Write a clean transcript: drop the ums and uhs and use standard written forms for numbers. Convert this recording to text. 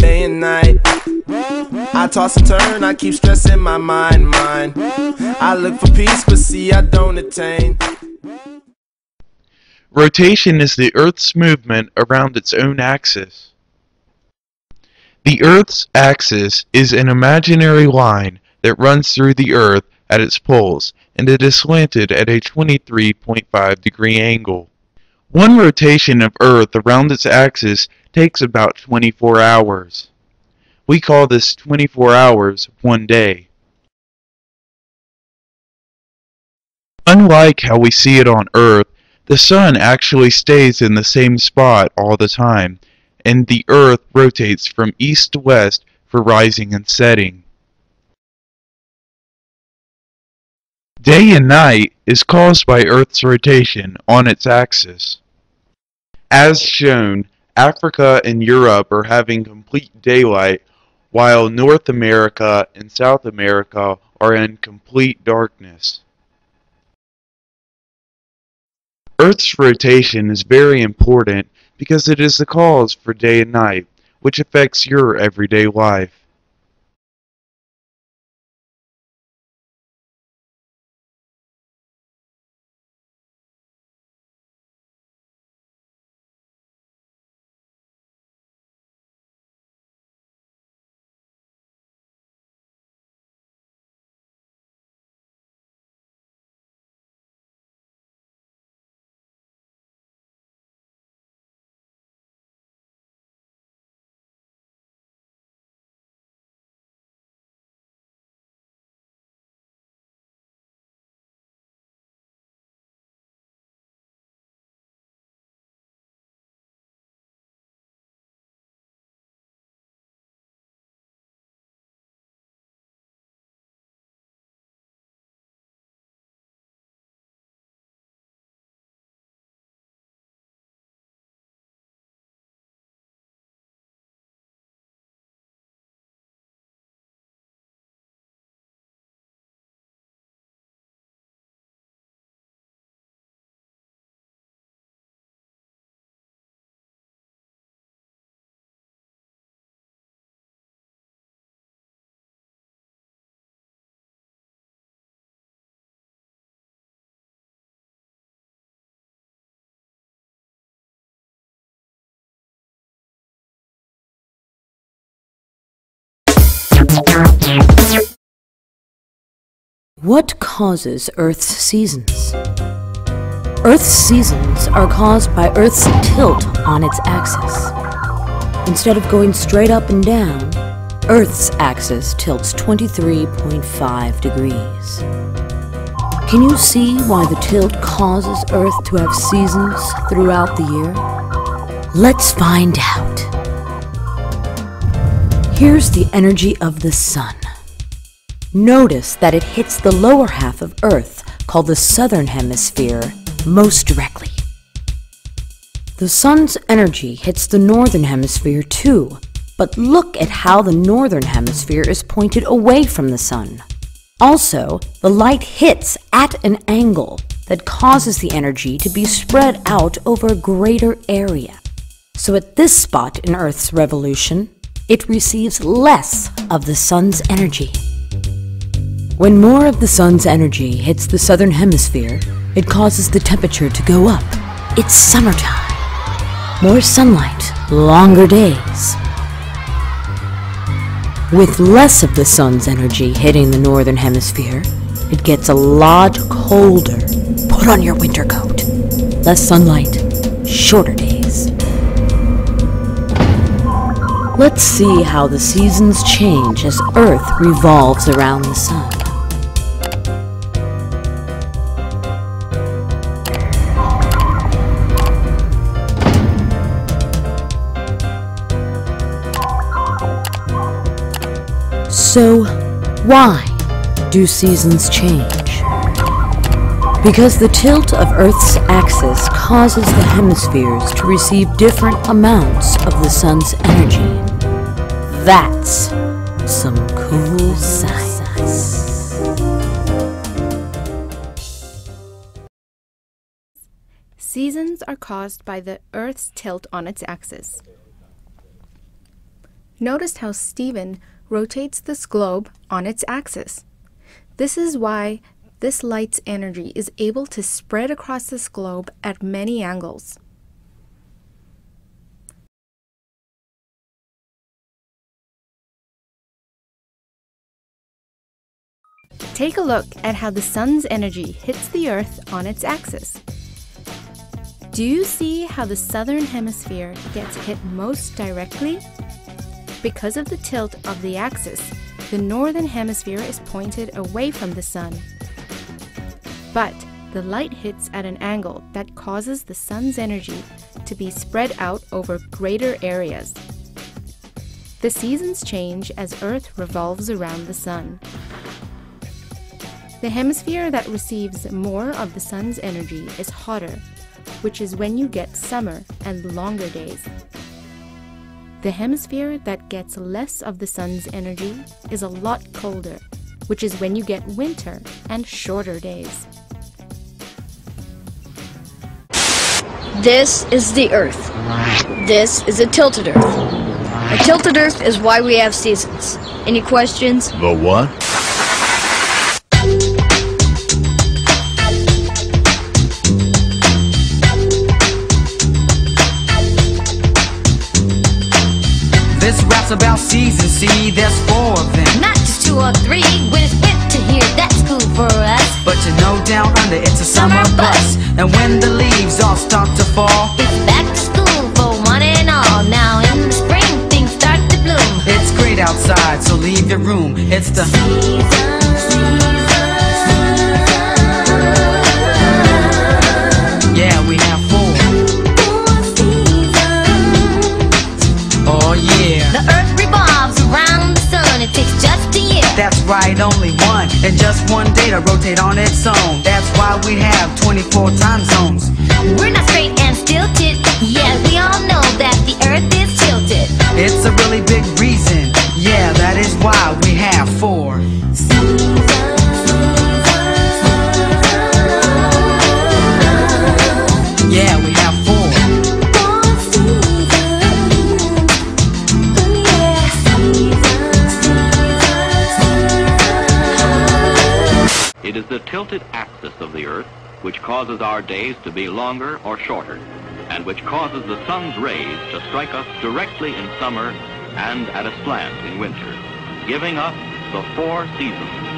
day and night. I toss and turn, I keep stressing my mind. I look for peace, but see I don't attain. Rotation is the Earth's movement around its own axis. The Earth's axis is an imaginary line that runs through the Earth at its poles, and it is slanted at a 23.5-degree angle. One rotation of Earth around its axis takes about 24 hours. We call this 24 hours one day. Unlike how we see it on Earth, the Sun actually stays in the same spot all the time, and the Earth rotates from east to west for rising and setting. Day and night is caused by Earth's rotation on its axis. As shown, Africa and Europe are having complete daylight, while North America and South America are in complete darkness. Earth's rotation is very important because it is the cause for day and night, which affects your everyday life. What causes Earth's seasons? Earth's seasons are caused by Earth's tilt on its axis. Instead of going straight up and down, Earth's axis tilts 23.5 degrees. Can you see why the tilt causes Earth to have seasons throughout the year? Let's find out. Here's the energy of the Sun. Notice that it hits the lower half of Earth, called the southern hemisphere, most directly. The Sun's energy hits the northern hemisphere too, but look at how the northern hemisphere is pointed away from the Sun. Also, the light hits at an angle that causes the energy to be spread out over a greater area. So at this spot in Earth's revolution, it receives less of the Sun's energy. When more of the Sun's energy hits the southern hemisphere, it causes the temperature to go up. It's summertime. More sunlight, longer days. With less of the Sun's energy hitting the northern hemisphere, it gets a lot colder. Put on your winter coat. Less sunlight, shorter days. Let's see how the seasons change as Earth revolves around the Sun. So, why do seasons change? Because the tilt of Earth's axis causes the hemispheres to receive different amounts of the Sun's energy. That's some cool science. Seasons are caused by the Earth's tilt on its axis. Notice how Stephen rotates this globe on its axis. This is why this light's energy is able to spread across this globe at many angles. Take a look at how the sun's energy hits the Earth on its axis. Do you see how the southern hemisphere gets hit most directly? Because of the tilt of the axis, the northern hemisphere is pointed away from the sun. But the light hits at an angle that causes the sun's energy to be spread out over greater areas. The seasons change as Earth revolves around the sun. The hemisphere that receives more of the sun's energy is hotter, which is when you get summer and longer days. The hemisphere that gets less of the sun's energy is a lot colder, which is when you get winter and shorter days. This is the Earth. This is a tilted Earth. A tilted Earth is why we have seasons. Any questions? The what? This rap's about seasons, see, there's 4 of them. Not just 2 or 3, when it's winter here, that's cool for us. But you know down under it's a summer bus. And when the leaves all start to fall, It's back to school for one and all. Now in the spring, things start to bloom. it's great outside, so leave your room. It's the yeah, we have 4. Oh yeah, The earth revolves around the sun, it takes just a year. that's right, only one. And just one day to rotate on its own. That's why we have 24 time zones. We're not straight and stilted. Yeah, we all know that the earth is tilted. It's a really big reason. Yeah, that is why we have 4. Yeah, we have 4. It is the tilted axis of the Earth which causes our days to be longer or shorter, and which causes the sun's rays to strike us directly in summer and at a slant in winter, giving us the 4 seasons.